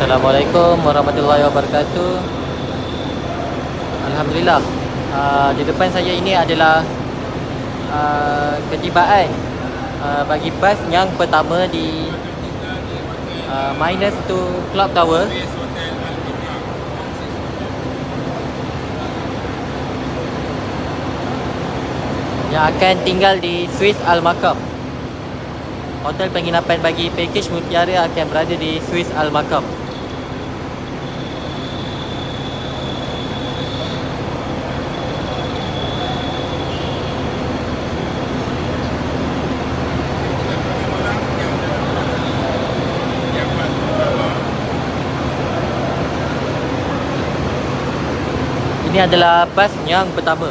Assalamualaikum warahmatullahi wabarakatuh. Alhamdulillah, di depan saya ini adalah ketibaan bagi bas yang pertama di Miners to Clock Tower. Yang akan tinggal di Swiss Al-Makam. Hotel penginapan bagi pakej Mutiara akan berada di Swiss Al-Makam. Ini adalah bas yang pertama.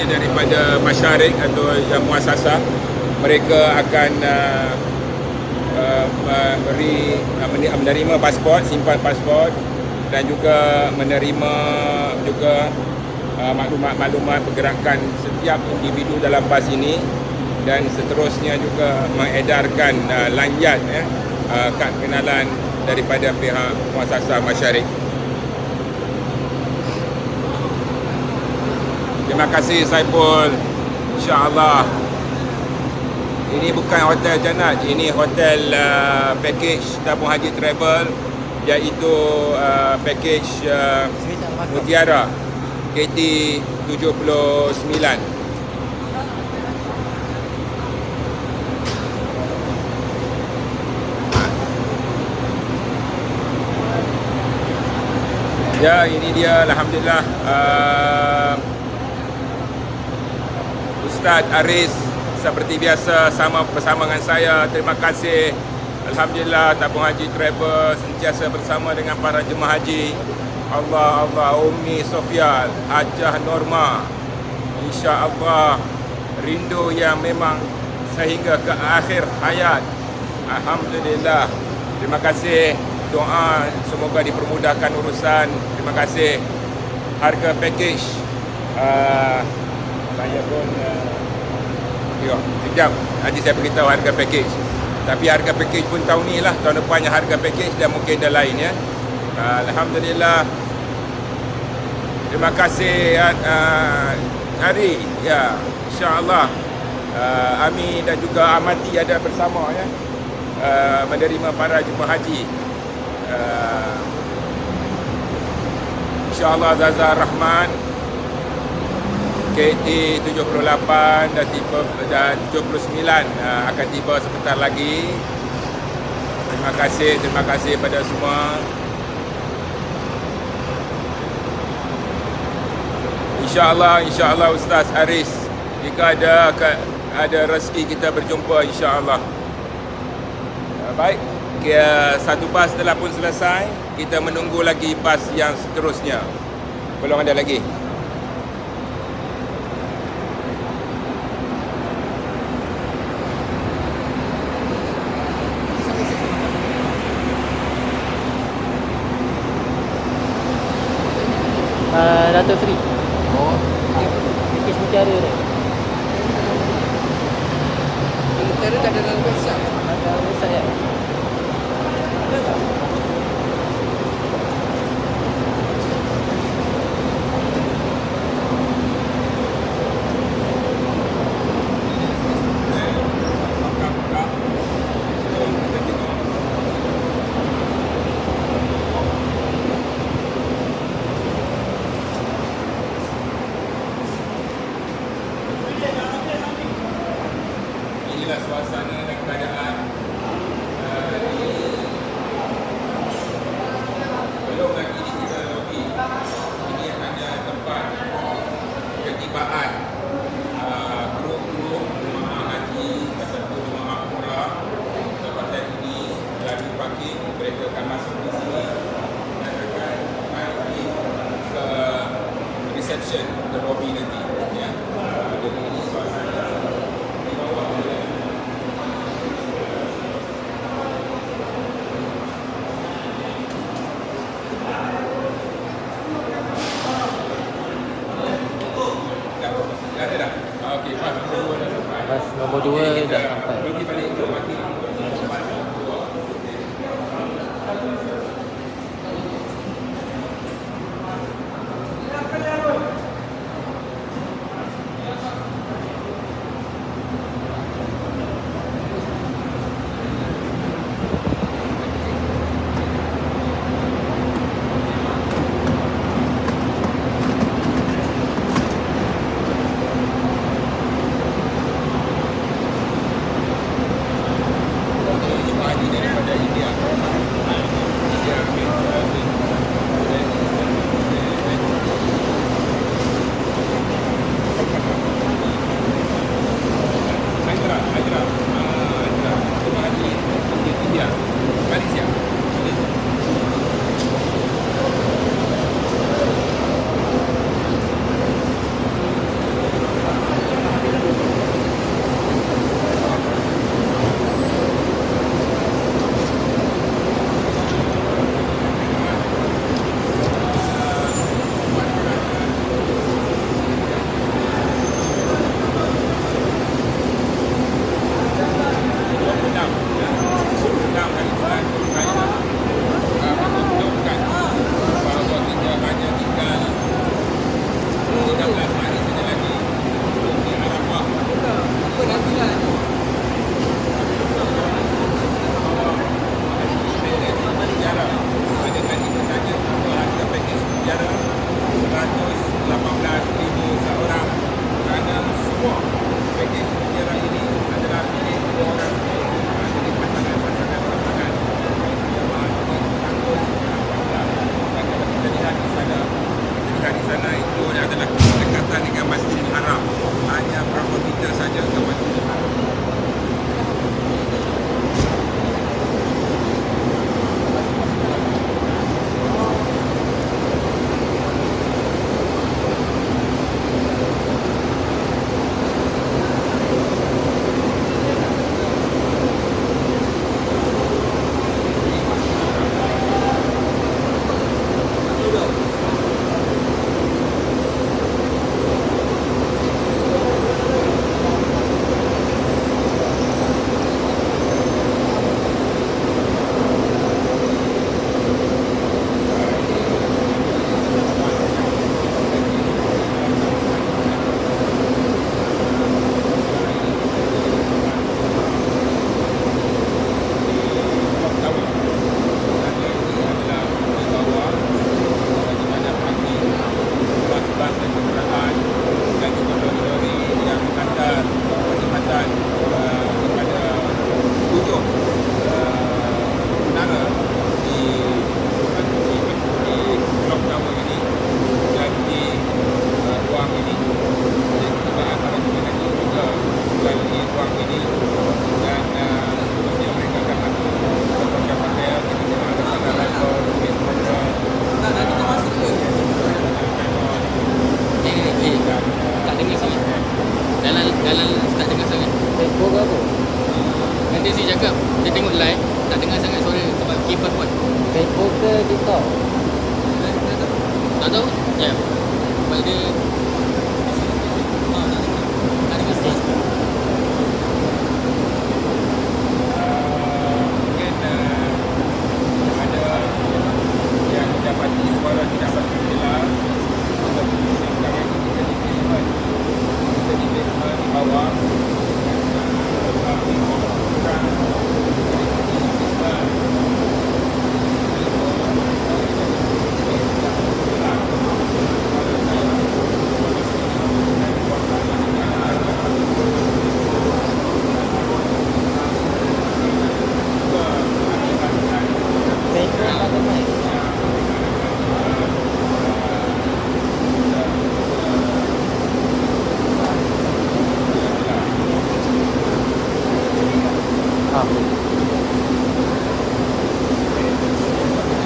Daripada masyarakat atau yang muasasah, mereka akan menerima pasport, simpan pasport, dan juga menerima juga maklumat-maklumat pergerakan setiap individu dalam bas ini, dan seterusnya juga mengedarkan lanjat kad pengenalan daripada pihak muasasah masyarakat. Terima kasih Saiful. InsyaAllah. Ini bukan hotel Jannat, ini hotel package tabung haji travel, iaitu package Mutiara KT 79. Ya, ini dia, alhamdulillah. Ustaz Aris seperti biasa bersama dengan saya. Terima kasih. Alhamdulillah, tabung haji travel sentiasa bersama dengan para jemaah haji. Allah Umi Sofia, Hajah Norma, insya-Allah rindu yang memang sehingga ke akhir hayat. Alhamdulillah. Terima kasih, doa semoga dipermudahkan urusan. Terima kasih. Harga package saya pun sekejap nanti saya beritahu harga package. Tapi harga package pun tahun ni lah, tahun depannya harga package dan mungkin dah lain ya. Alhamdulillah. Terima kasih Ari ya, insya-Allah Ami dan juga Amati ada bersama ya, menerima para jemaah haji. InsyaAllah Zaza Rahman KT 78 dan 79 akan tiba sebentar lagi. Terima kasih pada semua. InsyaAllah Ustaz Aris, jika ada rezeki kita berjumpa insyaAllah. Baik, satu bas telah pun selesai. Kita menunggu lagi bas yang seterusnya. Belum ada lagi. Dato' Sri. Package Mutiara ni. Mutiara tak ada dalam website. Ada website ya. Inilah suasana dan keadaan belum lagi di kita lobi. Ini hanya tempat ketibaan grup-grup jemaah haji ataupun jemaah umrah. Tempatan ini telah diparking, mereka akan masuk di sini dan akan naik ke reception, ke lobi nanti ya. Jadi ini suasana di bawah. Ada dah? Okey, pas nombor 2 dah sampai. Bas nombor 2 dah sampai. Pergi balik ke mati. kenderaan dan juga lori-lori yang menghantar perkhidmatan kepada hujung menara di Blok Tower ini dan di ruang ini. Dan kenderaan para jemaah haji juga melalui ruang ini dan seterusnya mereka akan masuk ke program hotel. Kita tengok ada sana level Swiss Hotel. Nak kita masuk ke? Tak dengar sangat. Dalam tak dengar sangat. Facebook apa? Nanti si cakap dia tengok live tak dengar sangat suara sebab kipas kuat. Facebook ke TikTok? Tak tahu? Ya. Sebab dia tak dengar sikit. Mungkin ada yang mendapati suara tidak begitu jelas. Sekarang ini kita di basement. Kita di basement di bawah. Facebook ada mic. Ah,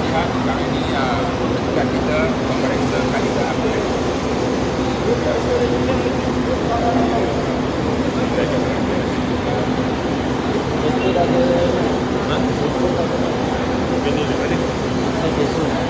Lihat sekarang ini tugas kita memeriksa kaedah upgrade. Facebook ada. Facebook ada. Facebook.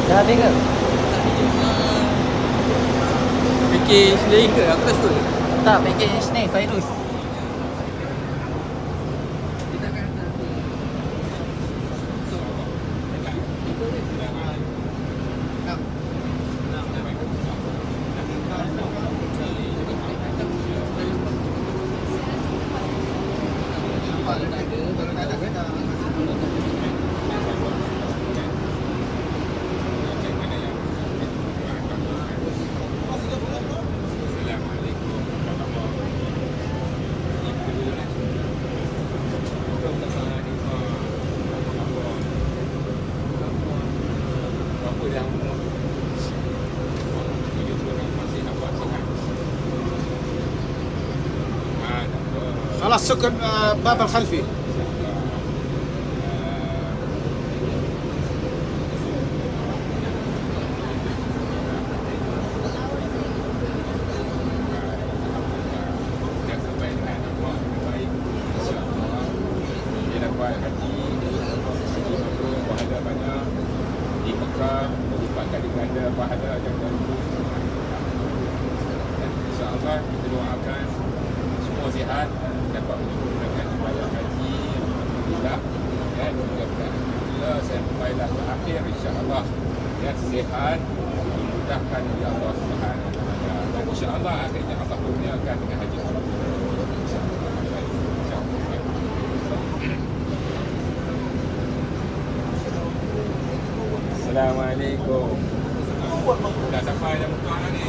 Dah habis ke? Package lain ke? Aku tak sure. Tak, package ni Fairuz. خلاص سكر باب الخلفي. InsyaAllah kita doakan semua sihat, dapat menyempurnakan ibadah haji, alhamdulillah, dan alhamdulillah sampailah ke akhir insyaAllah, dan sihat dimudahkan oleh Allah Subhanahu Wa Taala, dan insyaAllah akhirnya Allah kurniakan dengan haji. Assalamualaikum. Dah sampai dah buka ni.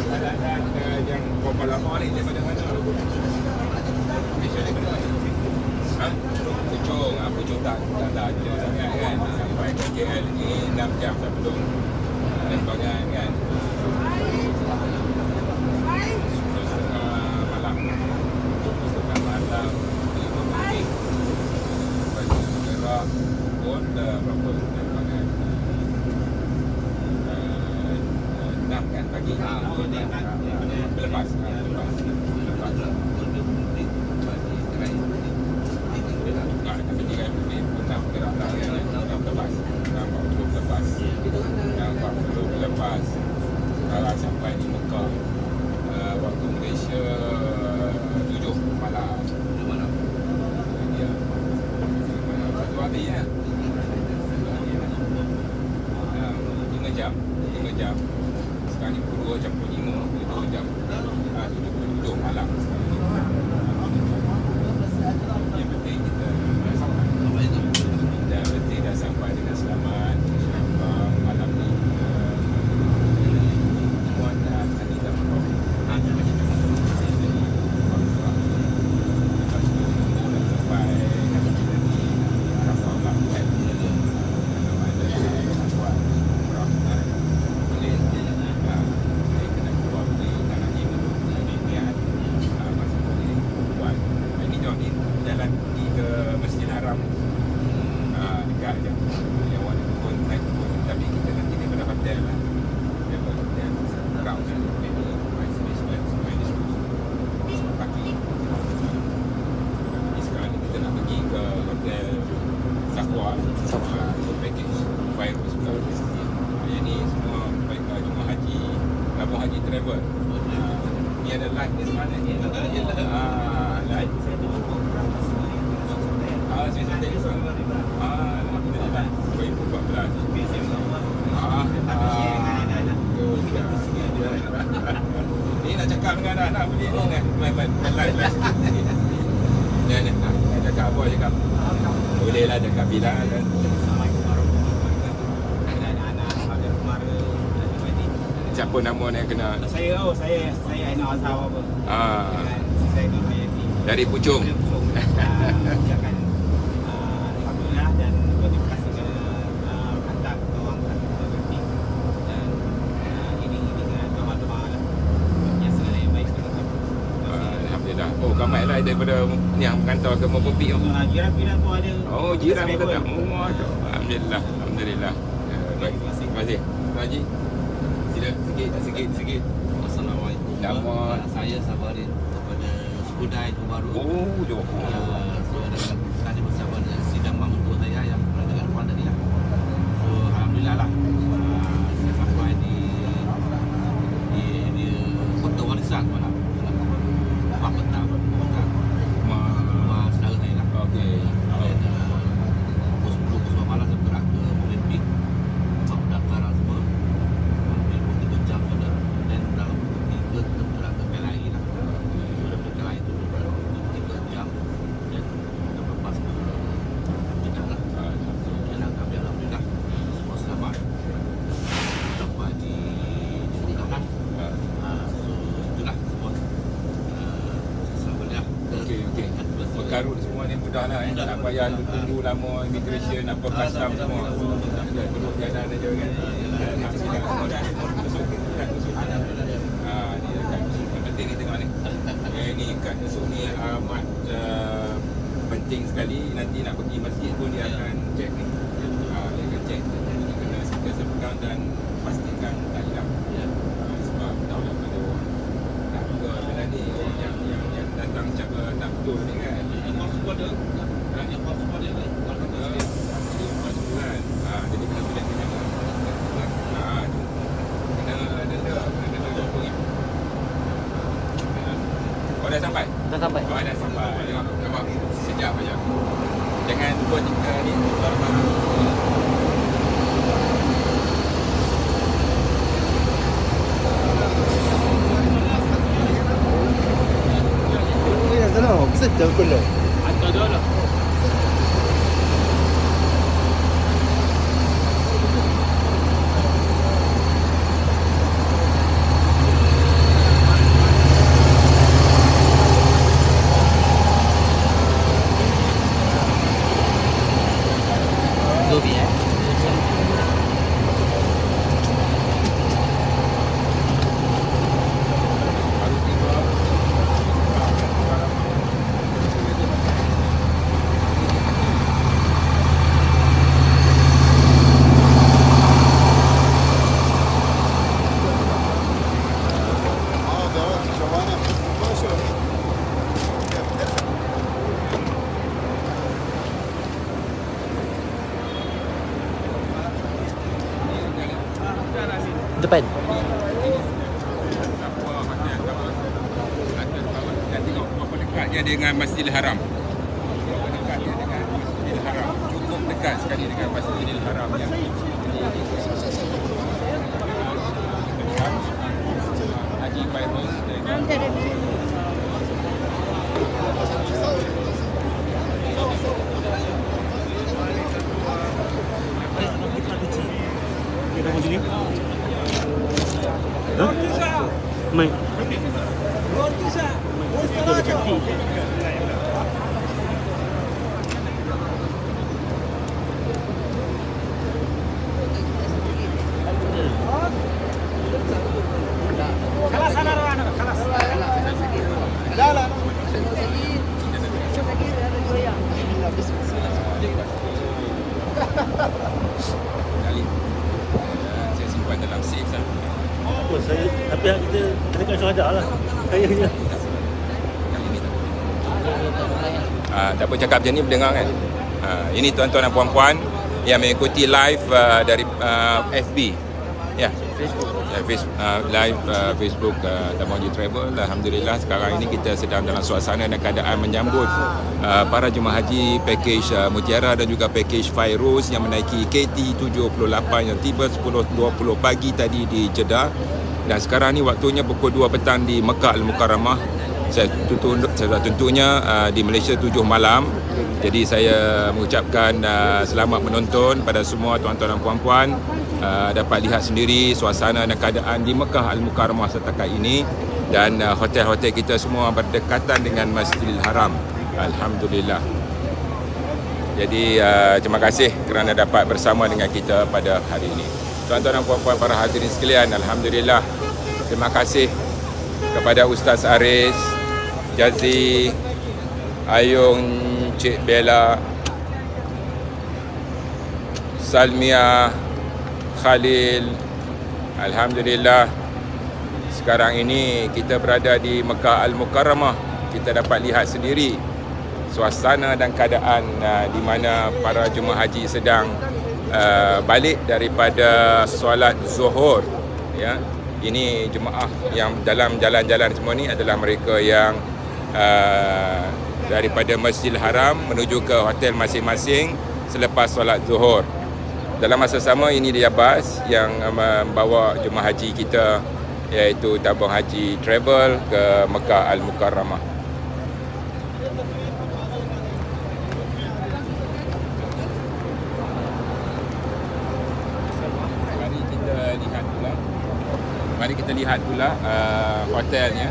Ada yang berapa lama ni daripada mana? Malaysia daripada mana? Ha? Puchong. Puchong tak jauh sangat kan. Sampai ke KL ni 6 jam sebelum penerbangan kan. 9:30 malam. 9:30 malam. Bagi bergerak pun berapa penerbangan? 6 kan pagi. Lepas. Kalau sampai di Mekah waktu Malaysia 7 malam. Ya. Satu hari ya. 5 jam. Sekarang ni pukul 2 jam 5, 2 jam. 7 malam. Yang penting kita dah sampai dengan selamat. InsyaAllah malam ni semua dah tadi dah jalan pergi ke Masjidil Haram. Dekat je. Yang warna pun naik pun. Tapi kita nanti daripada hotel lah. Daripada hotel. Round kan. Pagi. Jadi sekarang ni kita nak pergi ke hotel Safwa. Package Fairuz pula. Yang ni semua jemaah haji, Gabung Haji Travel. Ni ada live di mana ni? Live. Alhamdulillah 2014. Ni nak cakap dengan anak-anak boleh ni kan? Live. Ni nak cakap apa cakap? Boleh lah cakap bila kan? Siapa nama ni yang kena? Saya Aina Azhar apa? Saya nama Yati. Dari Puchong. Ucapkan alhamdulillah dan terima kasih kerana hantar orang berhenti dan ini dengan teman-teman lah yang segala yang baik kepada kami. Alhamdulillah. Oh, ramailah daripada ni yang mengantar ke Mokopi tu. Jiran-jiran pun ada. Oh, jiran pun datang. Alhamdulillah. Baik. Terima kasih. Tuan Haji. Sila sikit. Assalamualaikum. Nama Saya Sabarin daripada Skudai Baru. Oh, Johor. So tadi bersama dengan sidang mak mentua saya yang pernah dengar Puan tadi lah. So payah tunggu lama immigration apa custom semua. Ada duduk jalan aja kan. Alhamdulillah semua dah tusuk ni dekat tusuk. Penting ni tengok ni. Ni kat tusuk ni amat penting sekali. Nanti nak pergi masjid pun dia akan check ni. Dia akan check. Jadi kena sentiasa pegang dan pastikan tak hilang. Sebab tahu lah pada orang tak buka benda ni, orang yang datang cara tak betul ni kan. Yang passport dia kan. Jadi kena pilih kena denda RM20. Oh dah sampai? Dah sampai. Oh dah sampai. Nampak sekejap aja. Jangan 2-3 ni barang-barang. ستة كلهم حتى دول Gobi depan. Dan tengok berapa dekat dia dengan Masjidil Haram. Berapa dekat dia dengan Masjidil Haram. Cukup dekat sekali dengan Masjidil Haram yang Haji Fairuz kita mau sini. Mai. kali. Saya simpan dalam safe sana. Oh, saya tapi kita dekat syuhada lah. Kayaknya. Kali ni tak apa cakap macam ni berdengar kan. Ini tuan-tuan dan puan-puan yang mengikuti live dari FB. Ya. Live Facebook Tabung Haji Travel. Alhamdulillah sekarang ini kita sedang dalam suasana dan keadaan menyambut para jemaah haji package Mutiara dan juga package Fairuz yang menaiki KT78 yang tiba 10.20 pagi tadi di Jeddah. Dan sekarang ni waktunya pukul 2 petang di Mekah Al-Mukarramah. Saya tentunya di Malaysia 7 malam. Jadi saya mengucapkan selamat menonton pada semua tuan-tuan dan puan-puan. Dapat lihat sendiri suasana dan keadaan di Mekah Al-Mukarramah setakat ini. Dan hotel-hotel kita semua berdekatan dengan Masjidil Haram. Alhamdulillah. Jadi terima kasih kerana dapat bersama dengan kita pada hari ini. Tuan-tuan dan puan-puan para hadirin sekalian, alhamdulillah. Terima kasih kepada Ustaz Aris, Jazi, Ayung, Cik Bella, Salmia, Khalil. Alhamdulillah. Sekarang ini kita berada di Mekah Al-Mukarramah. Kita dapat lihat sendiri suasana dan keadaan di mana para jemaah haji sedang balik daripada solat zuhur. Ya, ini jemaah yang dalam jalan-jalan semua ni adalah mereka yang daripada Masjidil Haram menuju ke hotel masing-masing selepas solat zuhur. Dalam masa sama ini dia bas yang membawa jemaah haji kita iaitu Tabung Haji Travel ke Mekah Al-Mukarramah. Mari kita lihat pula hotelnya.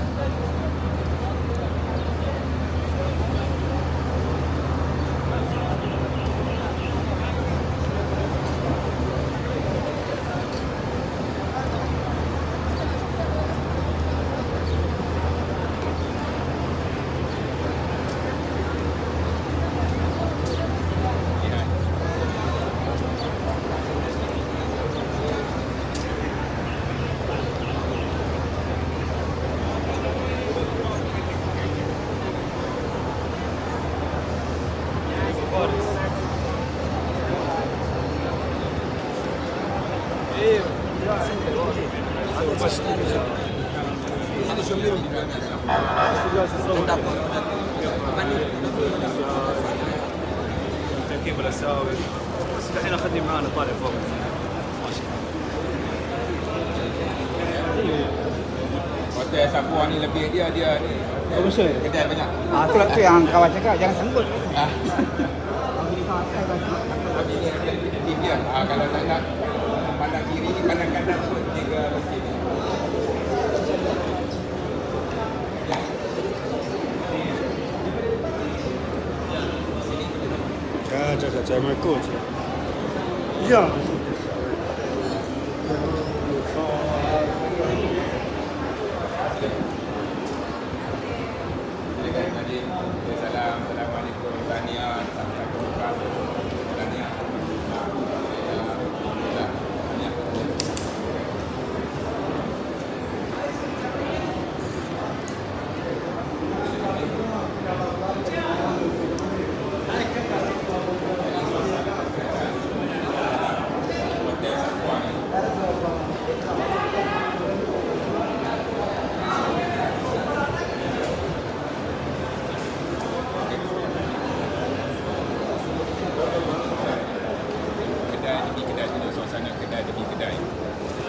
التركيب والاساور بس الحين اخذني معانا طالع فوق ماشي. Hotel Safwa ni lebih dia ni. Kedai banyak. Tu yang kawan cakap jangan sangkut. Dia kalau tak nak pandang kiri ni pandang kanan pun 3 masjid. Jangan ikut. Ya. Assalamualaikum, tahniah, selamat berbuka, tahniah.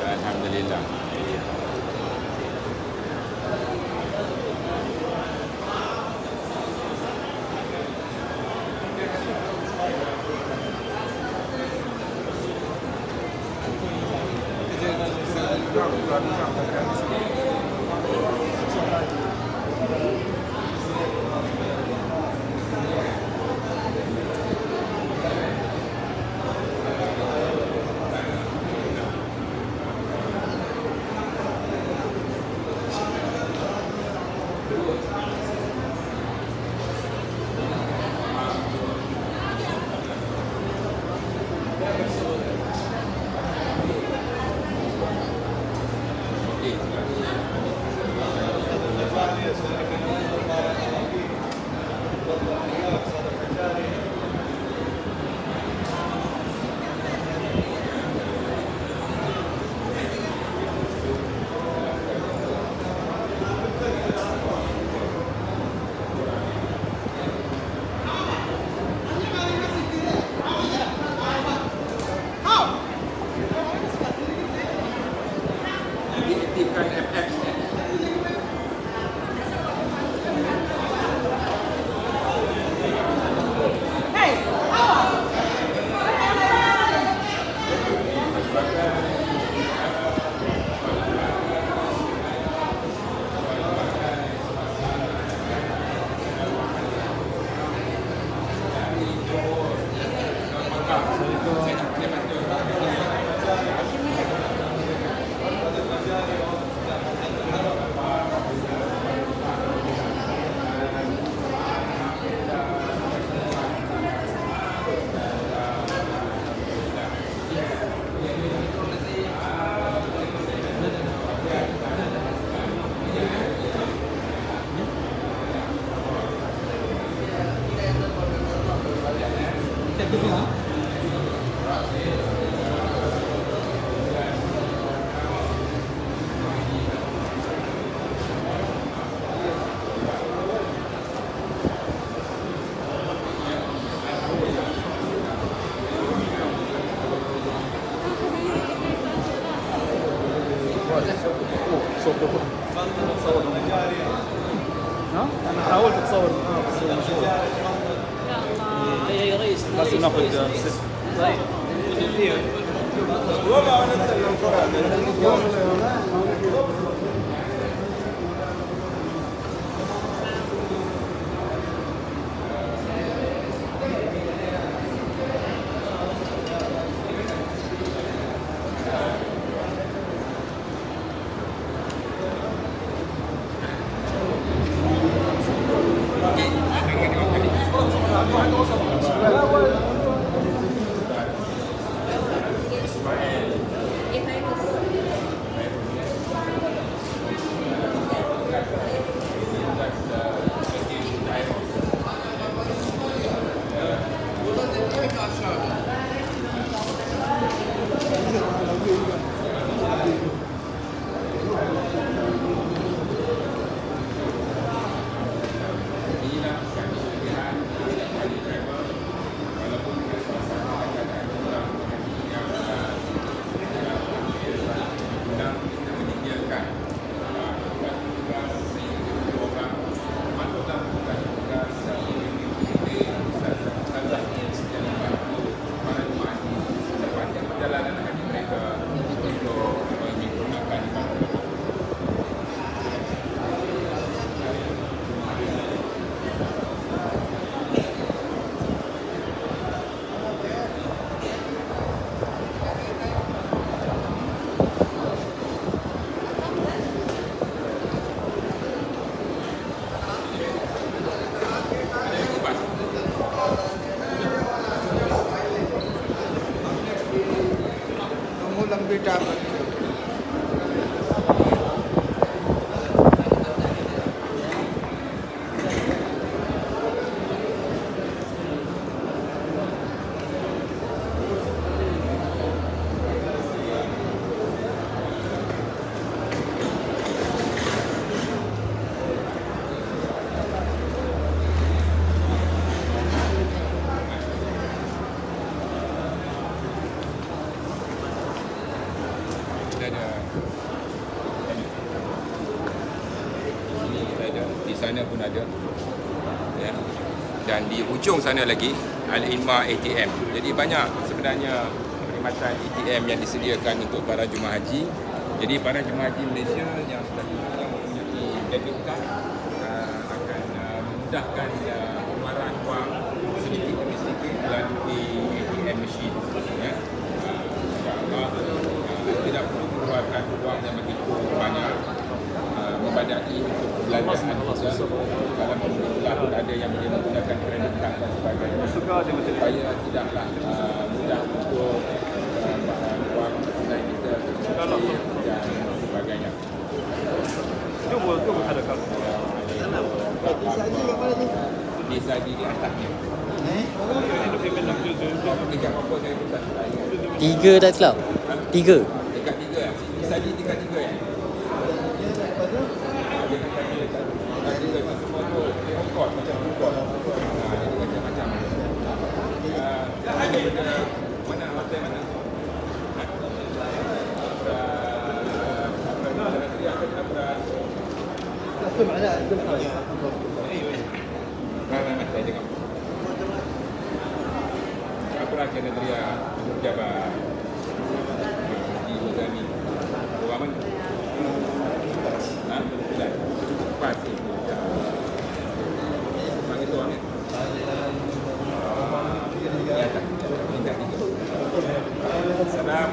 Alhamdulillah. Diaktifkan FX. انا حاولت اتصور معاه بس هو مشغول. يا رئيس لازم ناخذ ست. طيب. mengulang beda apa? Di sana pun ada, ya. Dan di ujung sana lagi Al-Inma ATM. Jadi banyak sebenarnya perkhidmatan ATM yang disediakan untuk para jemaah haji. Jadi para jemaah haji Malaysia yang sudah mempunyai debit card akan memudahkan pengeluaran wang sedikit demi sedikit melalui ATM machine, ya. InsyaAllah tidak perlu mengeluarkan wang yang begitu banyak membadai untuk belanjaan kita. Kalau memang ada yang boleh menggunakan kredit kad dan sebagainya, supaya tidaklah mudah untuk wang tunai kita tercicir dan sebagainya. Desa di atasnya. Dekat apa saya pun tak tahu. 3 tak silap? 3. Dekat 3. Desa di dekat 3 ya. Semua tu rekod macam rekod. Jadi macam-macam. Ada benda mana hotel mana? Apa kriteria pejabat di Muzani? Orang mana? Pasti. Panggil tuan ni. Ya tak. Minta gitu. Salam.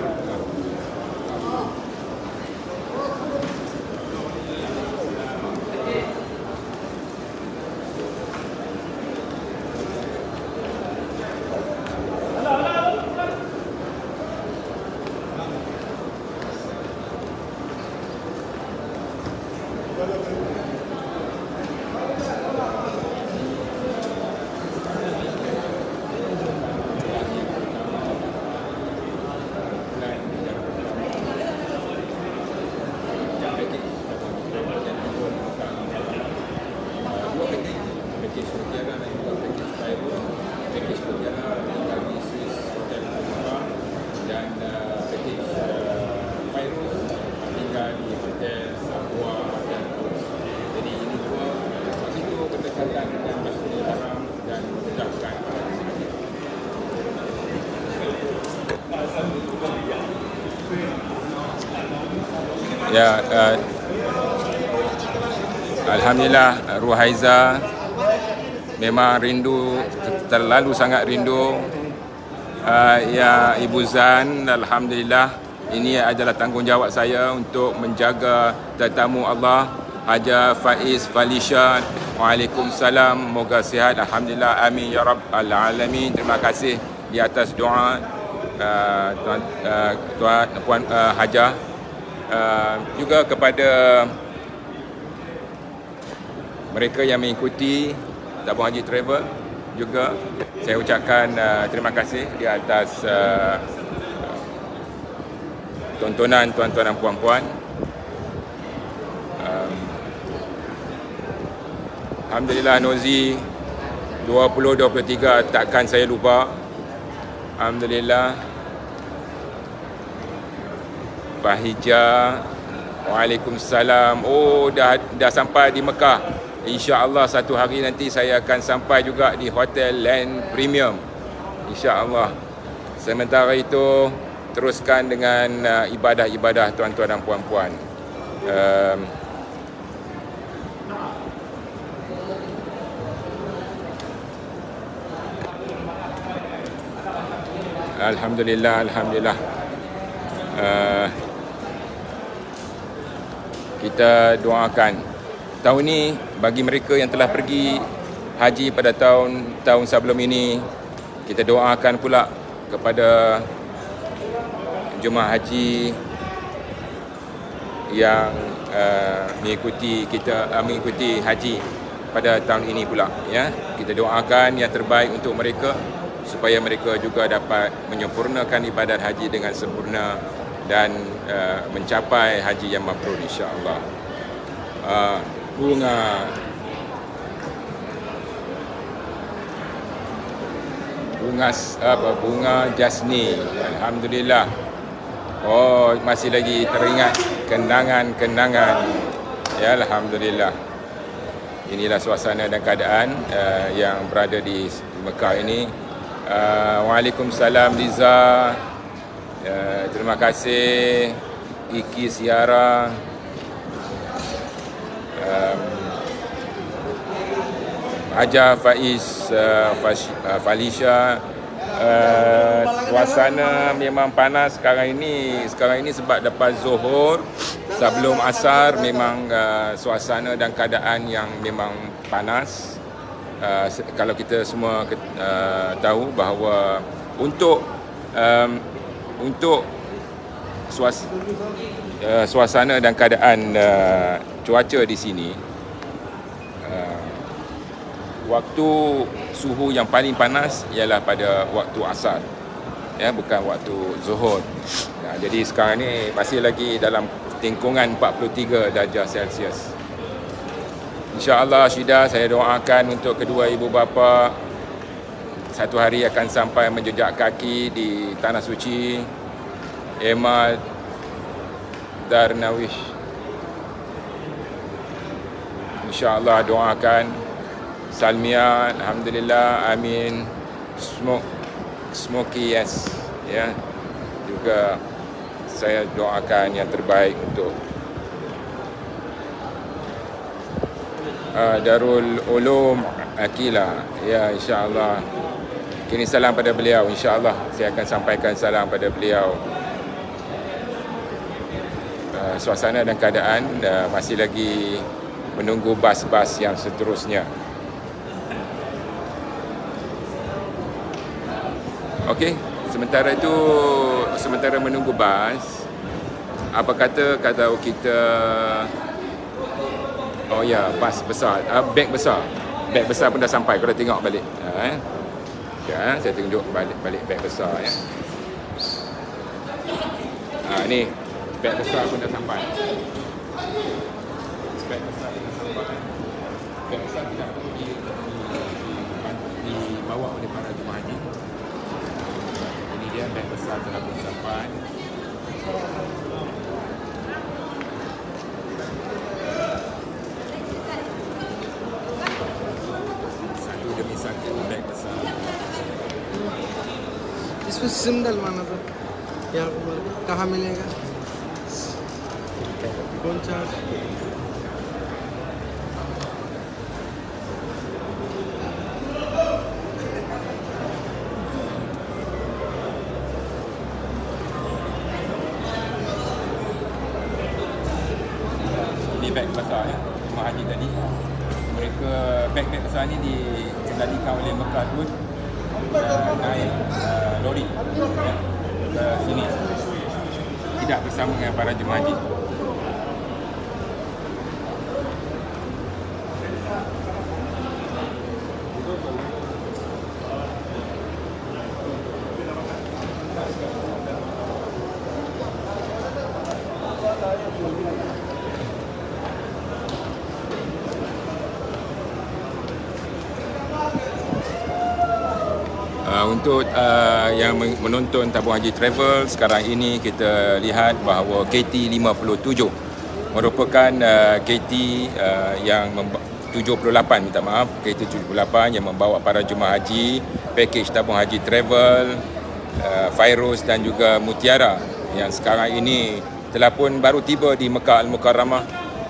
Ya, alhamdulillah Ruhaiza memang rindu, terlalu sangat rindu. Ya Ibu Zan, alhamdulillah ini adalah tanggungjawab saya untuk menjaga tetamu Allah Haja Faiz Falisha. Waalaikumsalam, moga sihat, alhamdulillah, amin ya rabbal alamin. Terima kasih di atas doa Puan Haja. Juga kepada mereka yang mengikuti Tabung Haji Travel, juga saya ucapkan terima kasih di atas tontonan tuan-tuan dan puan-puan. Alhamdulillah Nozi 2023 takkan saya lupa. Alhamdulillah. Bahija, waalaikumsalam. Oh, dah sampai di Mekah. InsyaAllah satu hari nanti saya akan sampai juga di Hotel Land Premium, InsyaAllah. Sementara itu teruskan dengan ibadah-ibadah tuan-tuan dan puan-puan. Alhamdulillah, alhamdulillah. Kita doakan tahun ni bagi mereka yang telah pergi haji pada tahun sebelum ini, kita doakan pula kepada jemaah haji yang mengikuti haji pada tahun ini pula, ya. Kita doakan yang terbaik untuk mereka supaya mereka juga dapat menyempurnakan ibadat haji dengan sempurna dan mencapai haji yang mabrur, insya-Allah. Bunga jasni, alhamdulillah. Oh, masih lagi teringat kenangan-kenangan. Ya, alhamdulillah. Inilah suasana dan keadaan yang berada di Mekah ini. Waalaikumsalam Liza. Terima kasih Iki Siara. Haja Faiz, Falisha. Suasana memang panas sekarang ini sebab lepas Zuhur sebelum Asar memang suasana dan keadaan yang memang panas. Kalau kita semua tahu bahawa untuk suasana dan keadaan cuaca di sini, waktu suhu yang paling panas ialah pada waktu asar, ya, bukan waktu zuhur. Jadi sekarang ni masih lagi dalam tingkungan 43 darjah Celsius. InsyaAllah Syida, saya doakan untuk kedua ibu bapa satu hari akan sampai menjejak kaki di Tanah Suci. Emad Darnawish, InsyaAllah doakan. Salmia, alhamdulillah, amin. Smoky, yes, ya. Juga saya doakan yang terbaik untuk Darul Ulum Akila, ya, insya-Allah. Kini salam pada beliau, insya-Allah saya akan sampaikan salam pada beliau. Suasana dan keadaan masih lagi menunggu bas-bas yang seterusnya. Okey, sementara menunggu bas, apa kata kalau kita, oh ya, bas besar, beg besar pun dah sampai. Kau dah tengok balik, ya, saya tunjuk balik beg besar, ya. Ni beg besar pun dah sampai. Beg besar tidak perlu dibawa oleh para jemaah haji. Ini dia beg besar telah pun sampai. Satu demi satu beg besar. इसमें सिंबल माना था यार, कहाँ मिलेगा, कौन सा? Ini beg besar, ya, jemaah haji tadi. Mereka beg besar ni dikendalikan oleh Mekah Road, naik lori, ya, ke sini, tidak bersama dengan para jemaah haji. Untuk yang menonton Tabung Haji Travel, sekarang ini kita lihat bahawa KT57 merupakan KT yang 78, minta maaf, KT78 yang membawa para jemaah haji package Tabung Haji Travel, Fairuz dan juga Mutiara yang sekarang ini telah pun baru tiba di Mekah Al-Mukarramah,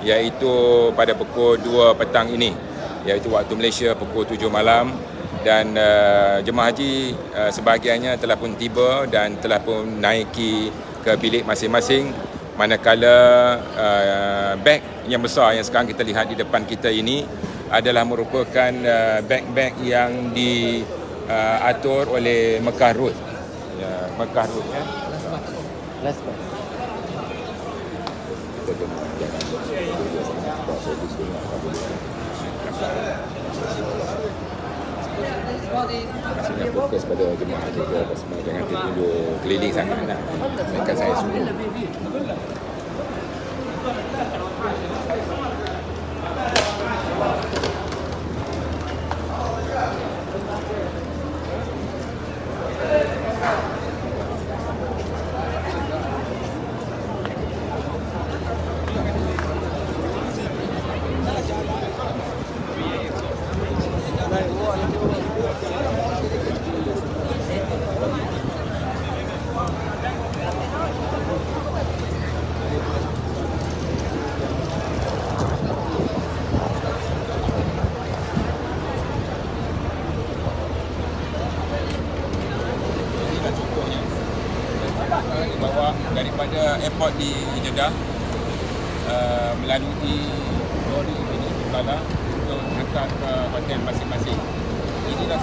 iaitu pada pukul 2 petang ini, iaitu waktu Malaysia pukul 7 malam. Dan jemaah haji sebahagiannya telah pun tiba dan telah pun naiki ke bilik masing-masing, manakala beg yang besar yang sekarang kita lihat di depan kita ini adalah merupakan beg-beg yang diatur oleh Mekah Road, ya, Mekah Road, ya. Respect. Kita kena jangan dia sangat buat fokus dengan maksudnya fokus pada jemaah haji ke apa semua, jangan terlalu keliling sangat lah. Sedangkan saya suruh bawa daripada airport di Jeddah melalui lori ini Bala untuk hantar ke hotel masing-masing. Inilah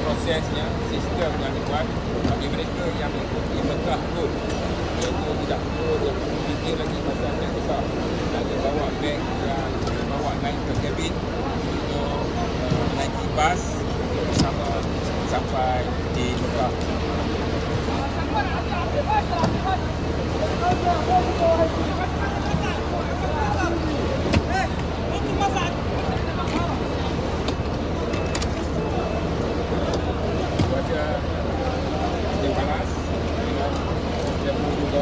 prosesnya, sistem yang dibuat bagi mereka yang mengikuti Mekah pun, iaitu tidak perlu fikir lagi pasal yang besar. Ada bawa beg yang bawa naik ke kabin untuk naiki bas bersama sampai di Mekah. Cuaca dia panas, dia juga.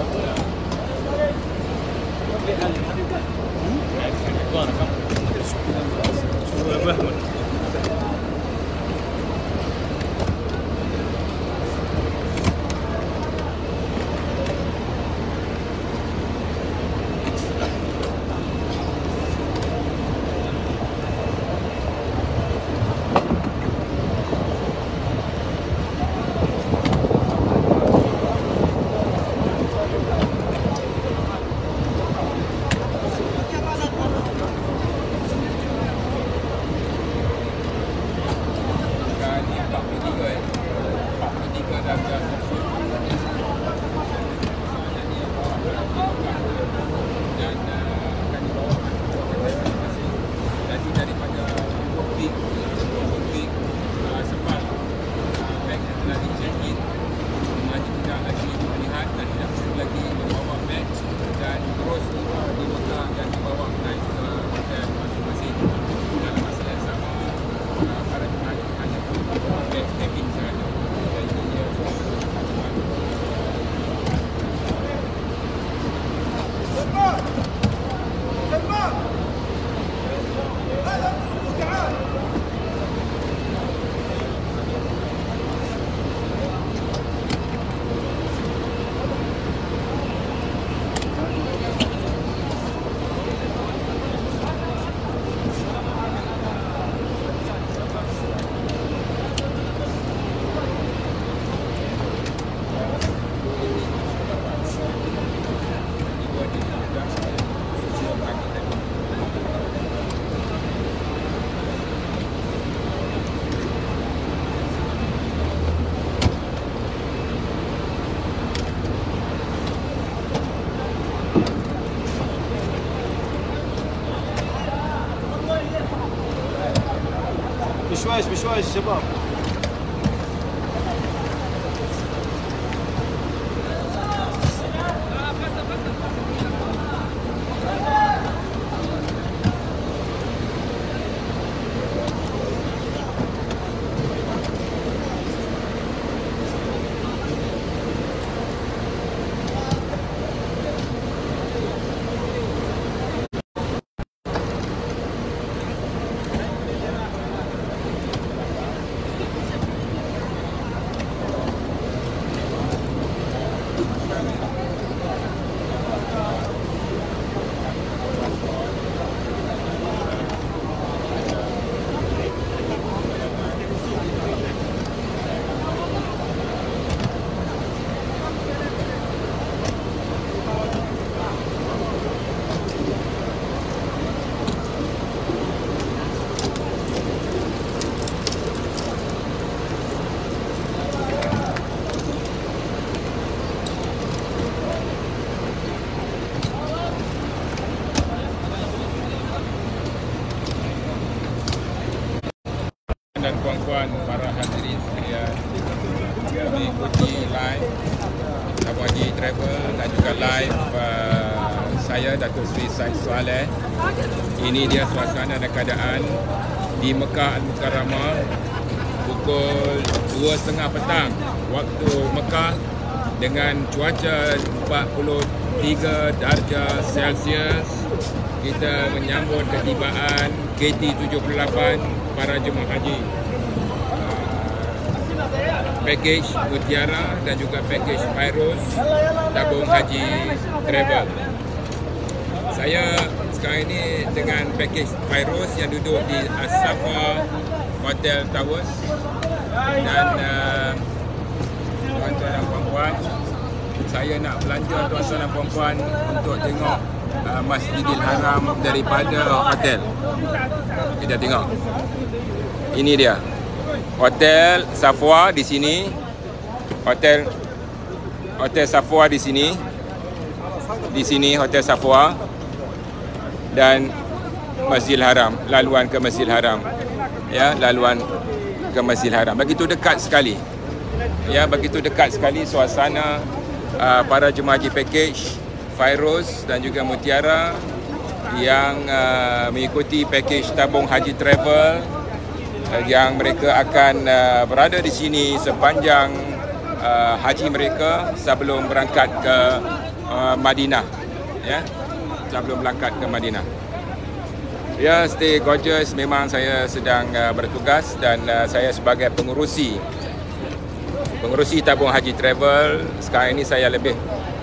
بشويش شباب. tuan-tuan, para hadirin sekalian, mengikuti live Tabung Haji Travel dan juga live saya Datuk Seri Said Saleh. Ini dia suasana dan keadaan di Mekah Al-Mukarramah pukul 2.30 petang waktu Mekah dengan cuaca 43 darjah Celsius. Kita menyambut ketibaan KT78 para jemaah haji. Package Mutiara dan juga package Fairuz Tabung Haji Travel. Saya sekarang ini dengan package Fairuz yang duduk di As-Safa Hotel Towers. Dan tuan-tuan dan puan-puan, saya nak belanja tuan-tuan dan puan-puan untuk tengok Masjidil Haram daripada hotel. Kita tengok. Ini dia. Hotel Safwa di sini. Hotel Safwa di sini. Di sini Hotel Safwa dan Masjidil Haram, laluan ke Masjidil Haram. Ya, laluan ke Masjidil Haram. Begitu dekat sekali. Ya, begitu dekat sekali suasana para jemaah haji package Fairuz dan juga Mutiara yang mengikuti package Tabung Haji Travel, yang mereka akan berada di sini sepanjang haji mereka sebelum berangkat ke Madinah. Ya, sebelum berangkat ke Madinah. Ya, stay gorgeous. Memang saya sedang bertugas dan saya sebagai pengurusi Tabung Haji Travel. Sekarang ini saya lebih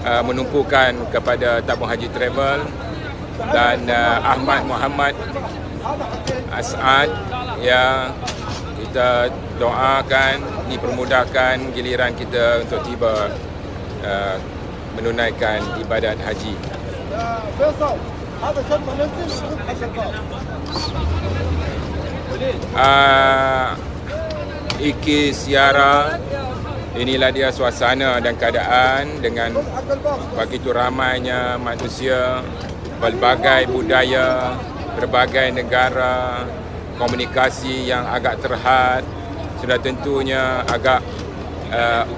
menumpukan kepada Tabung Haji Travel dan Ahmad Muhammad As'ad. Ya, kita doakan dipermudahkan giliran kita untuk tiba menunaikan ibadat haji. Iki Siara, inilah dia suasana dan keadaan dengan begitu ramainya manusia, berbagai budaya, berbagai negara, komunikasi yang agak terhad. Sudah tentunya agak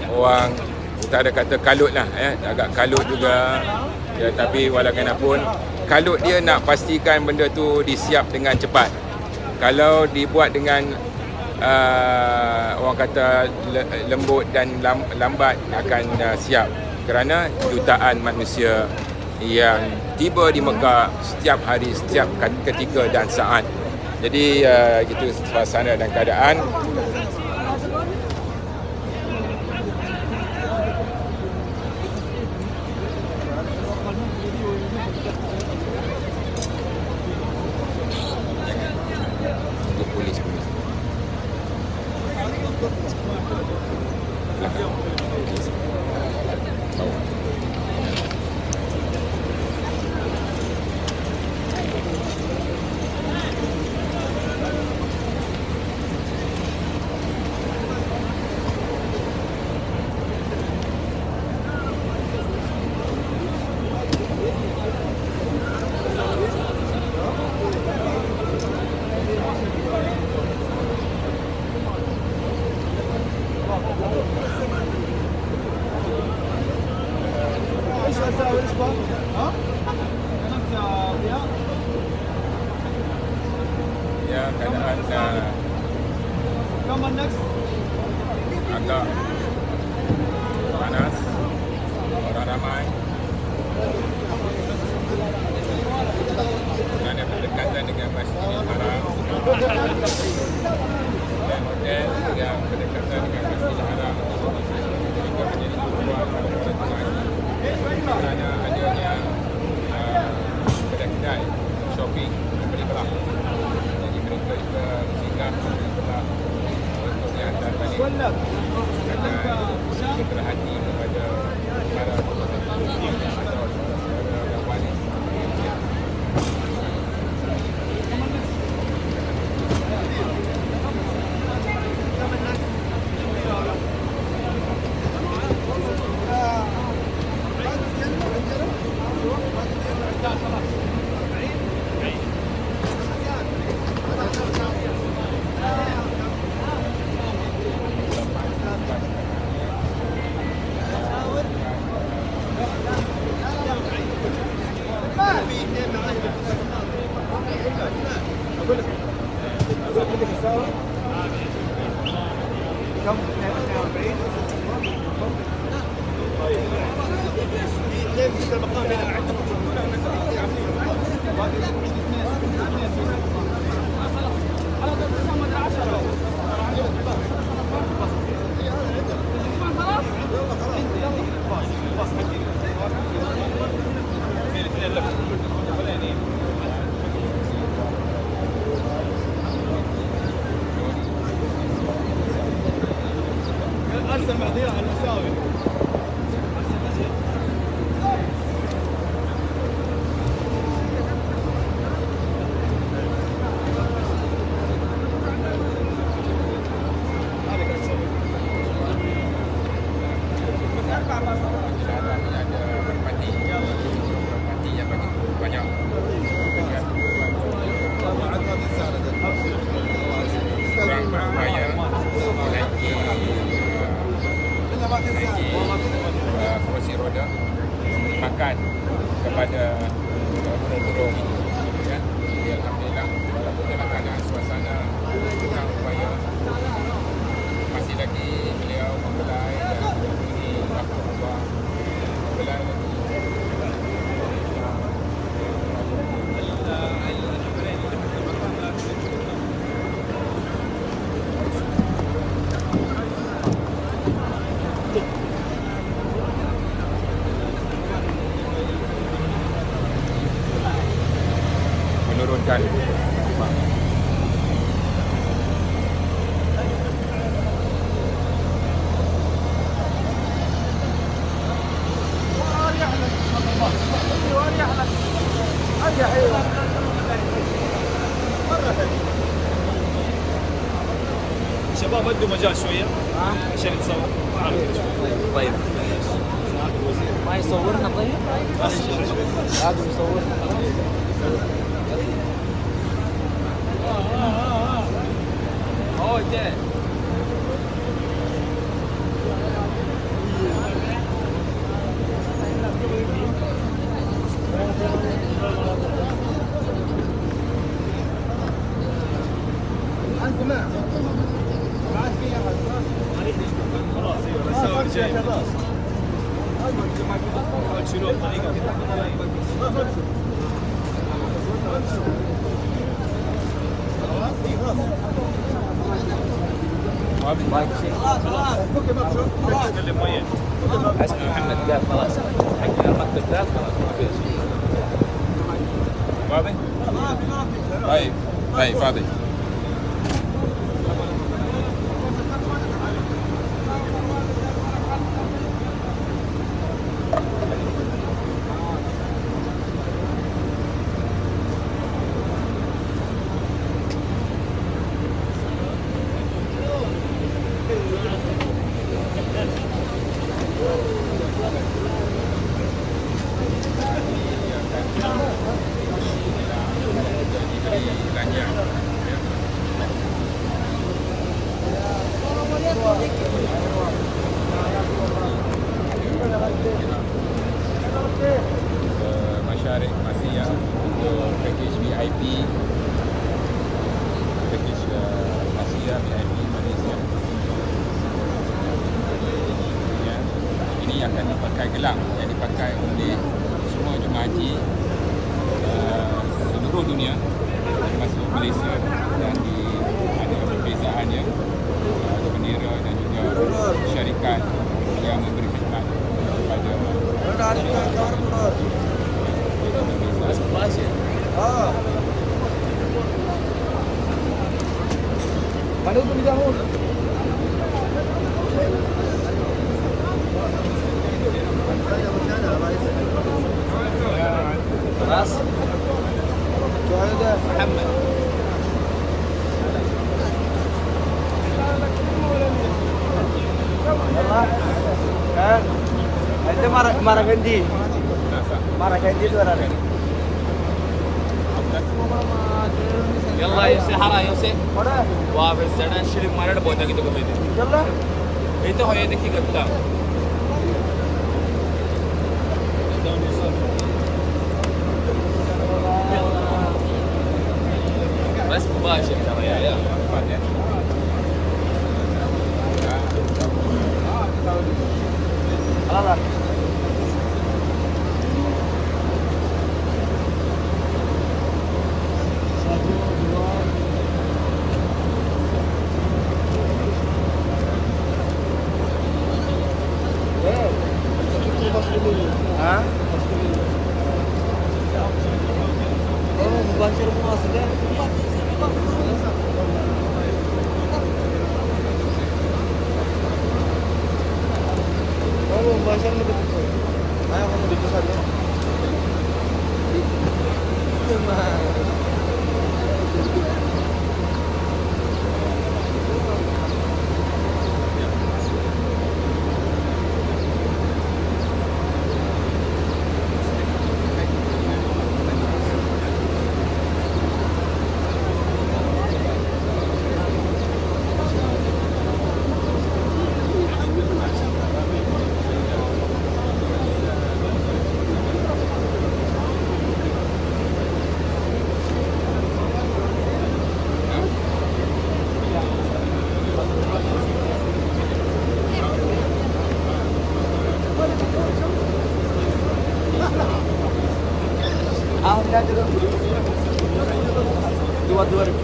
orang kita ada kata kalut lah, agak kalut juga. Ya, tapi walaupun kalut, dia nak pastikan benda tu disiap dengan cepat. Kalau dibuat dengan orang kata lembut dan lambat, akan siap, kerana jutaan manusia yang tiba di Mekah setiap hari, setiap ketika dan saat. Jadi itu suasana dan keadaan. Ya, keadaan agak panas, orang ramai kerana berdekatan dengan Masjidil Haram dan hotel yang berdekatan dengan Masjidil Haram juga menjadi tujuan para jemaah kerana adanya kedai-kedai shopping beli belah. Jadi mereka juga singgah beli belah untuk dihantar balik. Dan ارسل بعضيها على المساوي. Kursi roda makan kepada burung-burung ya. Jadi alhamdulillah walaupun dalam keadaan suasana kurang upaya masih lagi beliau membelai dan memberi waktu Allah membelai lagi. Menurunkan شباب ادوا مجال شويه عشان يتصور طيب ما يصورنا طيب؟ لازم يصورنا. اوه ده خلاص ايوه الساوي جاي حاول تشيلوه بطريقه كده تكلم وياه اسمي محمد قال خلاص حقنا المكتب ذات خلاص ما في شيء. واضح؟ طيب طيب فاضي. Masyarakat Malaysia untuk package VIP, package Malaysia VIP Malaysia ya. Ini akan dipakai gelang yang dipakai oleh semua jemaah haji seluruh dunia termasuk Malaysia dan ada perbezaannya, ada bendera dan juga syarikat yang memberi khidmat kepada Mana tu jauh? خلاص محمد Ada marah ganti. Marah ganti tu ada. يلا يوسف حرا يوسف واقف سنة شيل مرة بودا كده كده يلا. itu هو يدك قدام بس مباشر ترى يا خلاص. مباشر مواصل مباشر أنا kamu di pusat ya. Dua-dua ribu.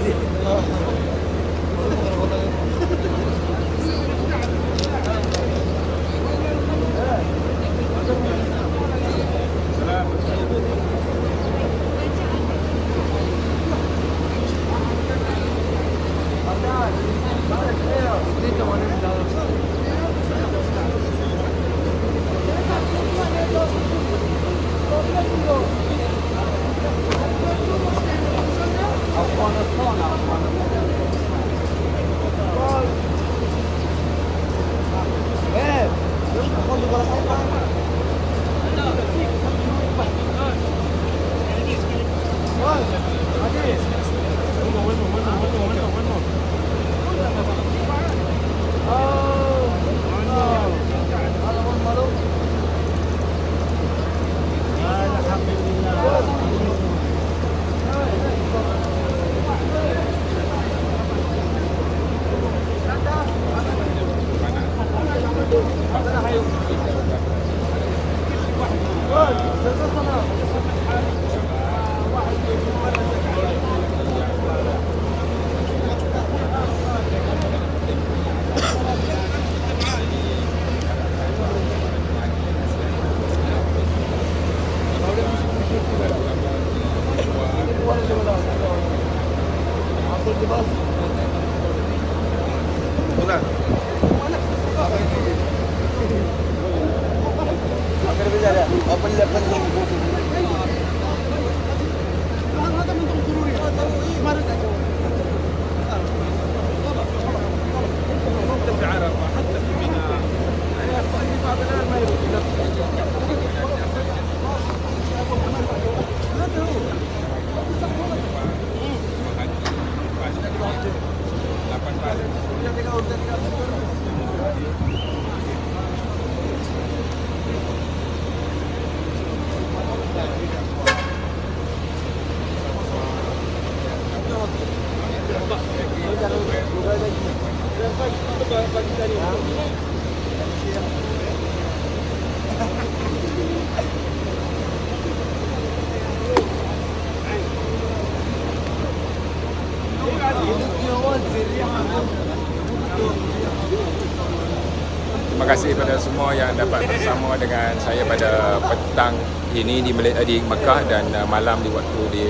Terima kasih kepada semua yang dapat bersama dengan saya pada petang ini di Mekah dan malam di waktu di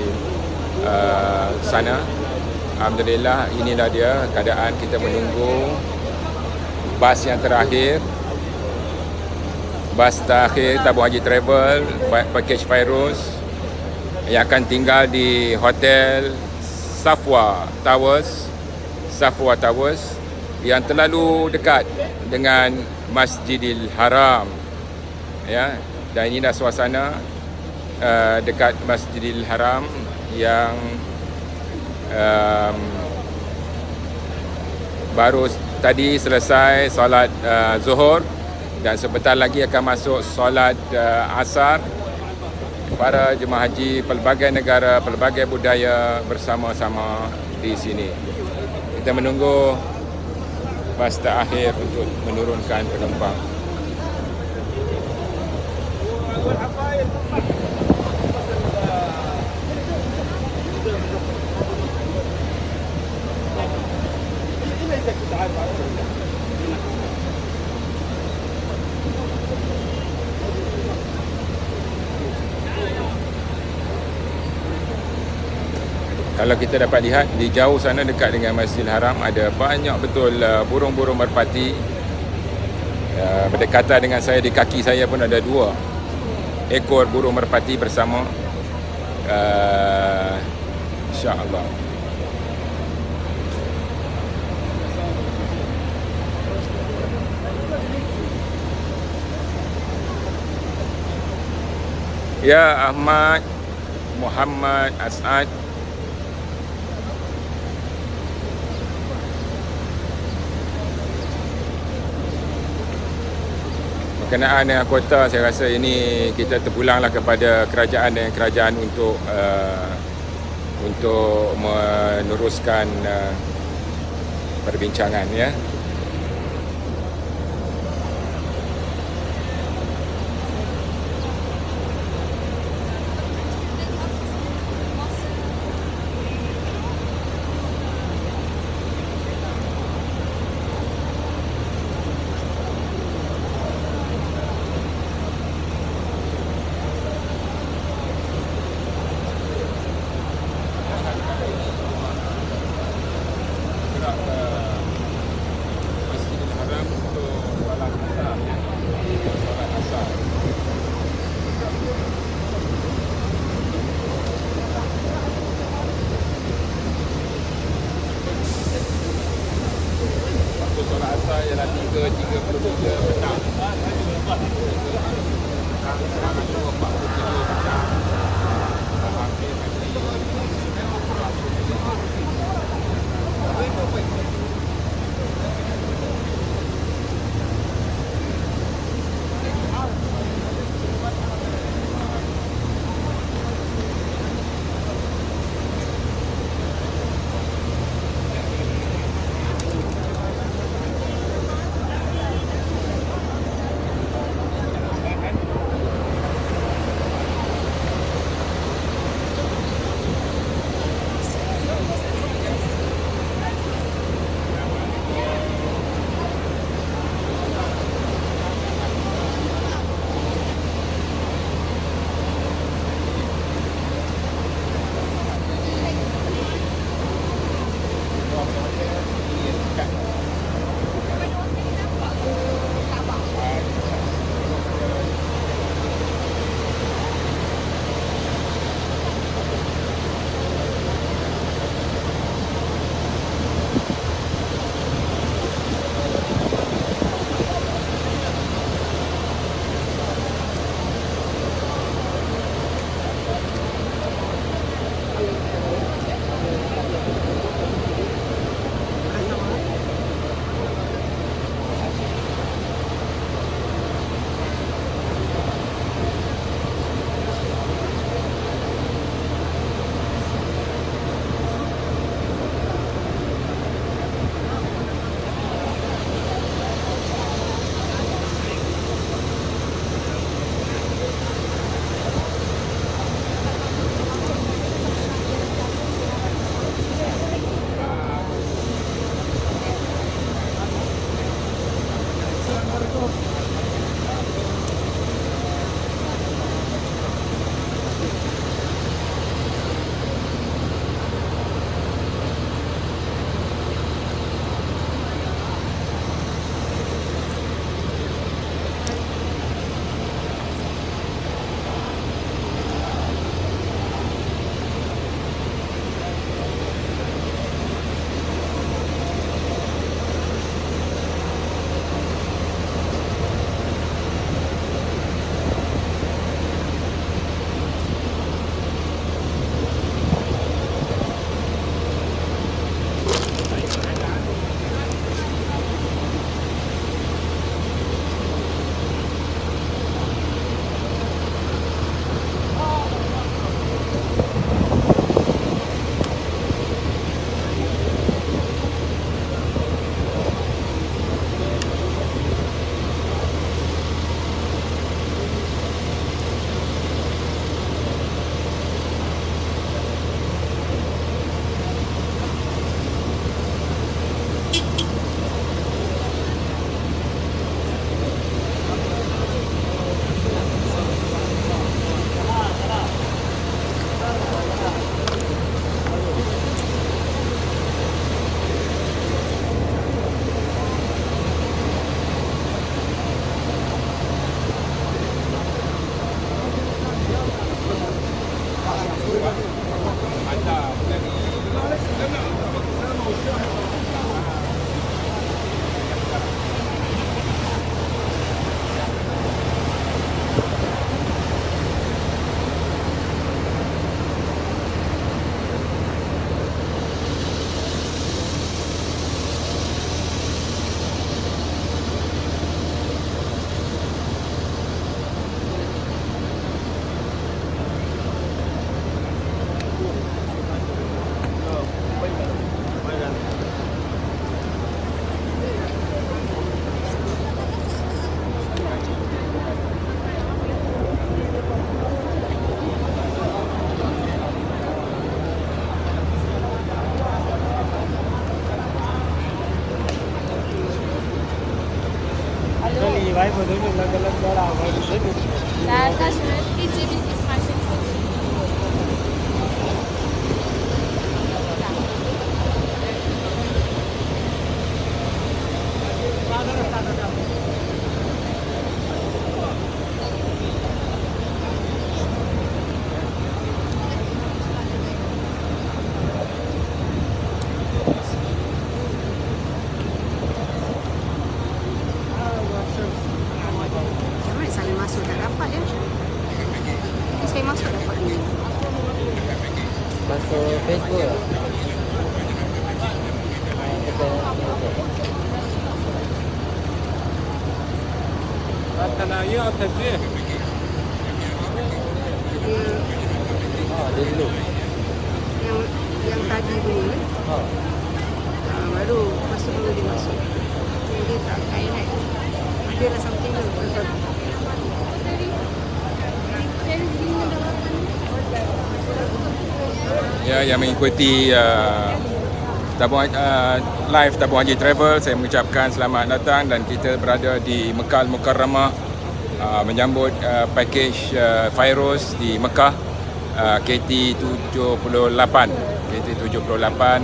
sana. Alhamdulillah, inilah dia keadaan kita menunggu bas yang terakhir. Bas terakhir Tabung Haji Travel Package Fairuz yang akan tinggal di Hotel Safwa Towers yang terlalu dekat dengan Masjidil Haram, ya. Dan inilah suasana dekat Masjidil Haram yang baru tadi selesai solat Zuhur dan sebentar lagi akan masuk solat Asar. Para jemaah haji pelbagai negara, pelbagai budaya bersama-sama di sini. Kita menunggu bas terakhir untuk menurunkan penumpang. Kalau kita dapat lihat di jauh sana dekat dengan Masjidil Haram, ada banyak betul burung-burung merpati berdekatan dengan saya. Di kaki saya pun ada 2 ekor burung merpati bersama. InsyaAllah. Ya Ahmad Muhammad As'ad, berkenaan dengan kuota, saya rasa ini kita terpulanglah kepada kerajaan dan kerajaan untuk meneruskan perbincangan, ya. Saya masuk tak dapat ya. Saya masuk dapat ni. Masuk Facebook lah. الثنائية التسجيل Dia dulu. Yang tadi punya. Baru masuk dulu dia masuk. Dia tak kain kan. Dia ada something tu. ya, yang mengikuti live Tabung Haji Travel, saya mengucapkan selamat datang dan kita berada di Mekah Al-Mukarramah menyambut package Fairuz di Mekah KT78.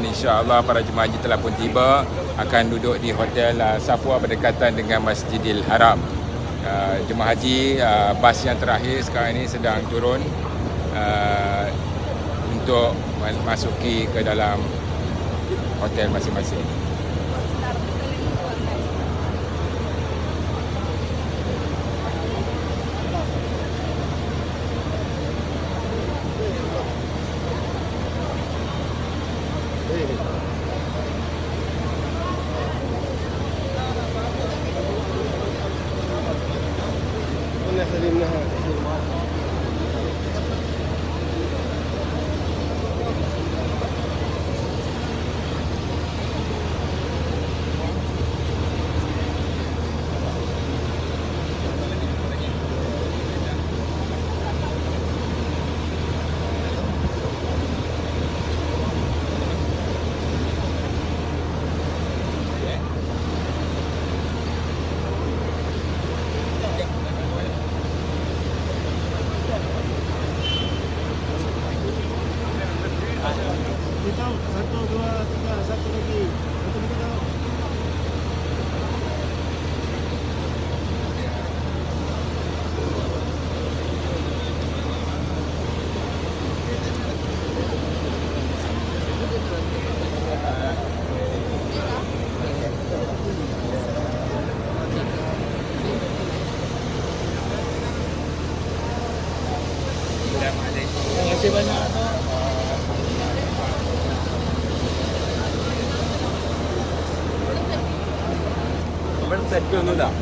InsyaAllah para jemaah haji telah pun tiba, akan duduk di Hotel Safwa berdekatan dengan Masjidil Haram. Jemaah haji bas yang terakhir sekarang ini sedang turun untuk masuki ke dalam hotel masing-masing. Terima kasih banyak. Bertekun tu dah.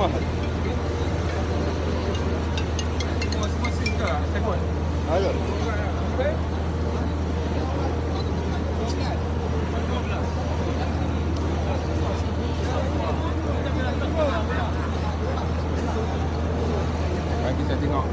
واحد. هذا Bagi saya tengok.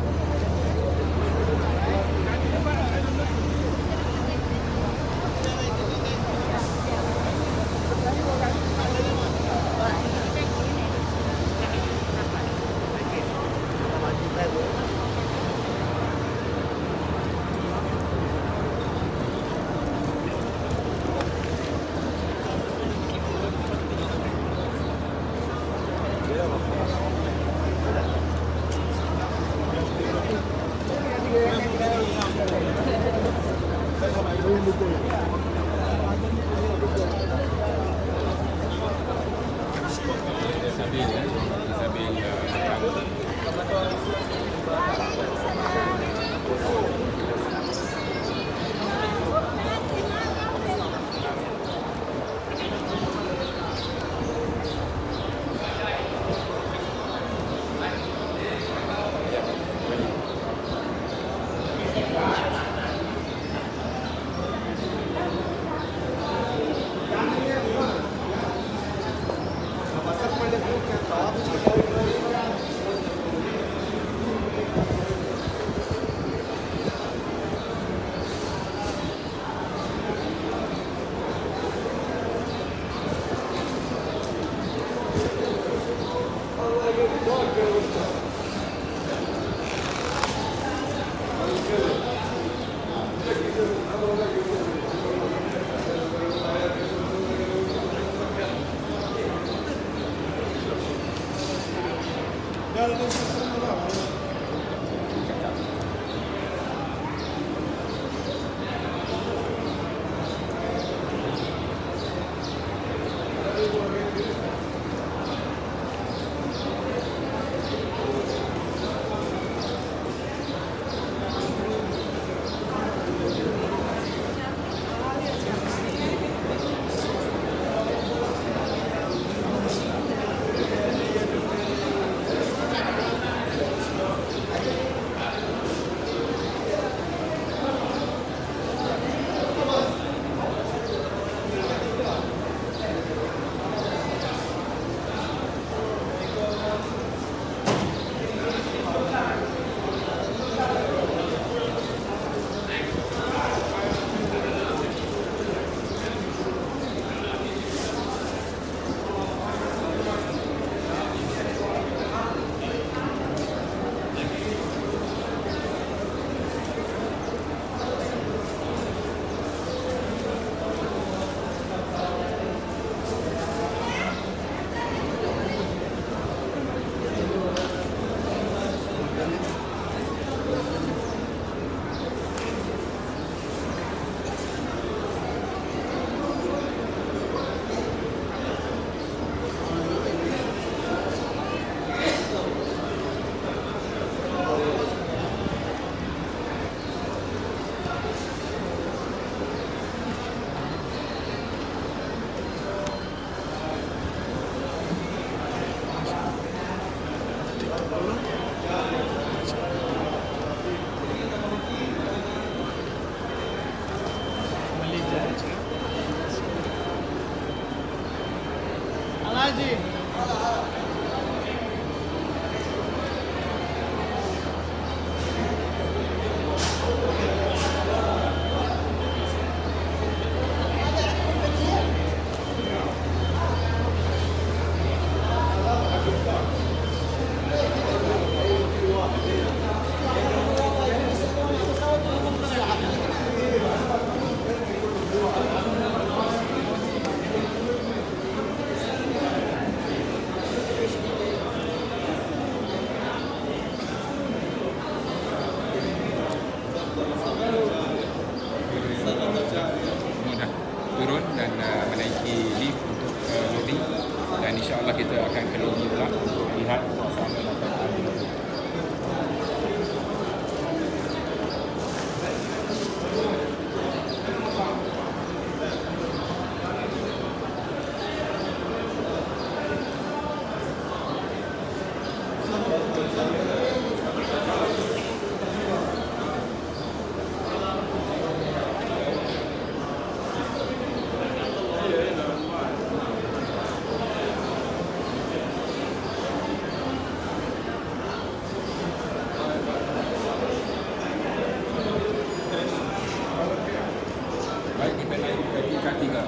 tingkat 3.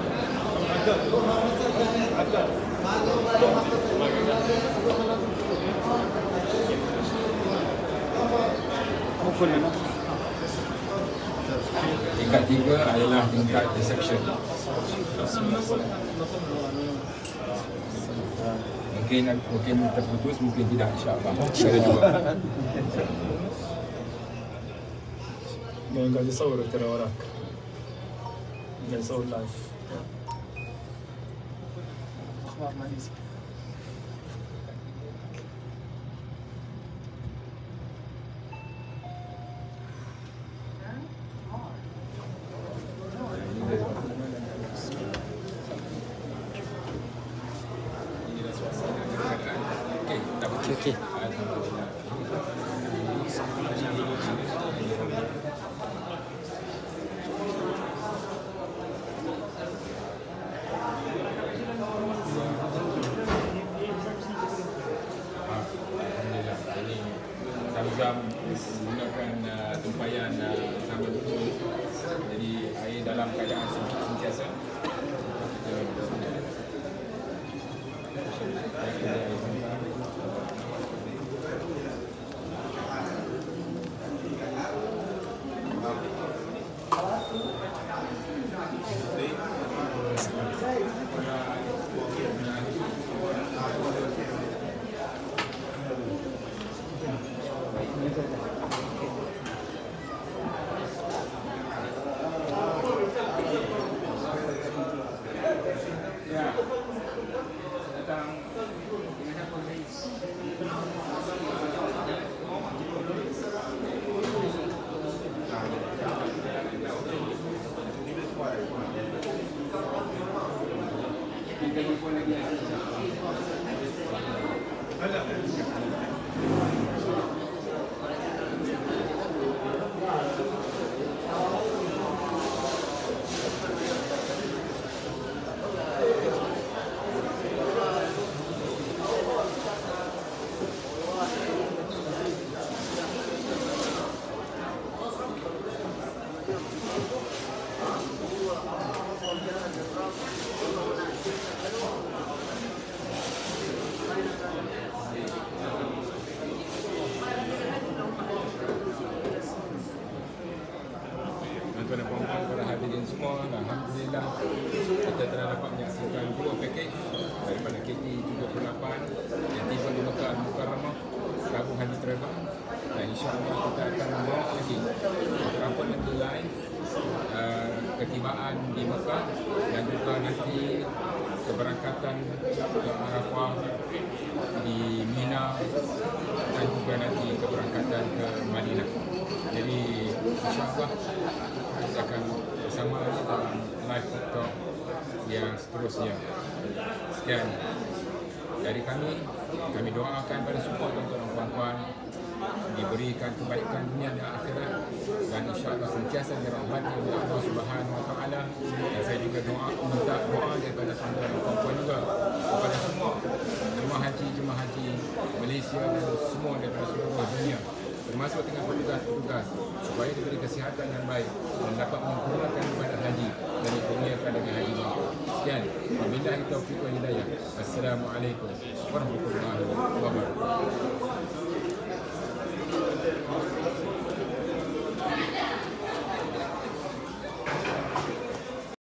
Tingkat 3 adalah tingkat reception. Mungkin terputus, mungkin tidak, insya-Allah. Ada dua. قاعد يصورك ترى وراك قاعد يصور لايف اخبار ماليزيا. Okey. Zam menggunakan tumpayan sambal betul, jadi air dalam keadaan sentiasa. Tuan-tuan dan puan-puan, para hadirin semua, alhamdulillah kita telah dapat menyaksikan 2 pakej daripada KT 38 yang tiba di Mekah Al-Mukarramah Rabu Haji Travel, dan insya-Allah kita akan membawa lagi beberapa lagi live ketibaan di Mekah dan juga nanti keberangkatan ke Arafah di Mina dan juga nanti keberangkatan ke Madinah. Jadi insya-Allah kita akan bersama lagi dalam live TikTok yang seterusnya. Sekian dari kami doakan pada semua tuan-tuan dan puan-puan diberikan kebaikan dunia dan akhirat, dan insya-Allah sentiasa dirahmati oleh Allah Subhanahu Wa Taala. Dan saya juga minta doa daripada tuan-tuan dan puan-puan juga kepada semua jemaah haji Malaysia dan semua daripada seluruh dunia, termasuk dengan petugas-petugas, supaya diberi kesihatan yang baik dan dapat menyempurnakan ibadah haji dan dikurniakan dengan haji bangga. Sekian, wabillahi taufiq wal hidayah. Assalamualaikum warahmatullahi wabarakatuh.